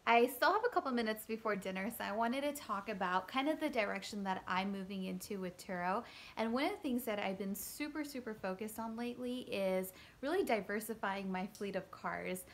I still have a couple minutes before dinner, so I wanted to talk about kind of the direction that I'm moving into with Turo. And one of the things that I've been super focused on lately is really diversifying my fleet of cars.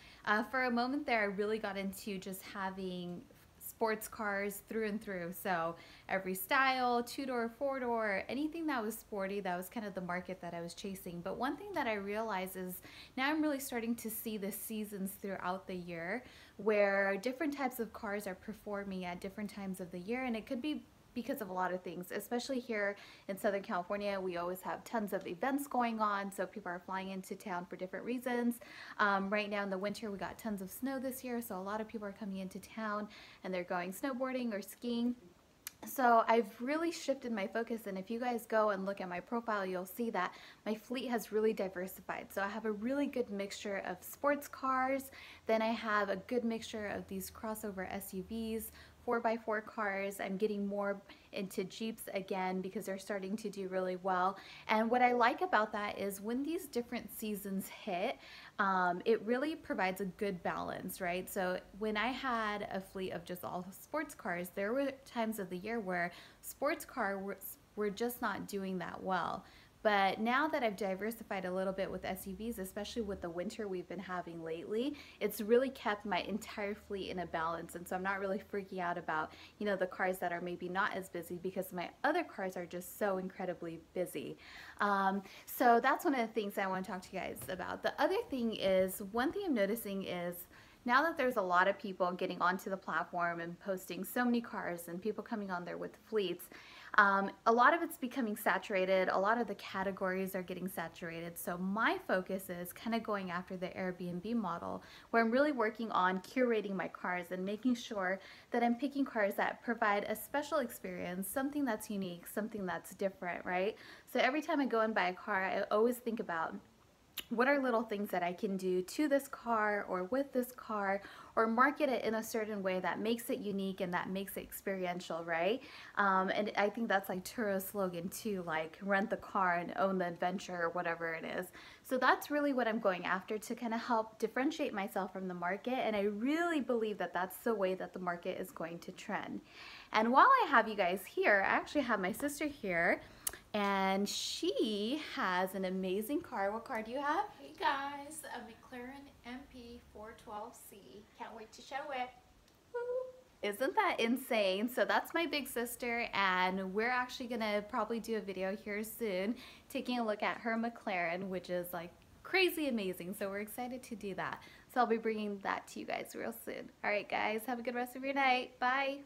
For a moment there, I really got into just having sports cars through and through. So every style, two-door, four-door, anything that was sporty, that was kind of the market that I was chasing. But one thing that I realize is now I'm really starting to see the seasons throughout the year where different types of cars are performing at different times of the year, and it could be because of a lot of things, especially here in Southern California. We always have tons of events going on, so people are flying into town for different reasons. Right now in the winter, we got tons of snow this year, so a lot of people are coming into town and they're going snowboarding or skiing. So I've really shifted my focus, and if you guys go and look at my profile, you'll see that my fleet has really diversified. So I have a really good mixture of sports cars, then I have a good mixture of these crossover SUVs, 4x4 cars. I'm getting more into Jeeps again because they're starting to do really well. And what I like about that is when these different seasons hit, it really provides a good balance, right? So when I had a fleet of just all sports cars, there were times of the year where sports cars were just not doing that well. But now that I've diversified a little bit with SUVs, especially with the winter we've been having lately, it's really kept my entire fleet in a balance. And so I'm not really freaking out about, the cars that are maybe not as busy because my other cars are just so incredibly busy. So that's one of the things I want to talk to you guys about. The other thing is, one thing I'm noticing is now that there's a lot of people getting onto the platform and posting so many cars and people coming on there with fleets, a lot of it's becoming saturated. A lot of the categories are getting saturated. So my focus is kind of going after the Airbnb model, where I'm really working on curating my cars and making sure that I'm picking cars that provide a special experience, something that's unique, something that's different, right? So every time I go and buy a car, I always think about, what are little things that I can do to this car or with this car, or market it in a certain way that makes it unique and that makes it experiential, right? And I think that's like Turo's slogan too, like rent the car and own the adventure, or whatever it is. So that's really what I'm going after, to kind of help differentiate myself from the market, and I really believe that that's the way that the market is going to trend. And while I have you guys here, I actually have my sister here, and she has an amazing car. What car do you have? Hey guys, a McLaren MP 412C. Can't wait to show it. Isn't that insane? So that's my big sister, and we're actually gonna probably do a video here soon taking a look at her McLaren, which is like crazy amazing. So we're excited to do that. So I'll be bringing that to you guys real soon. All right guys, have a good rest of your night. Bye.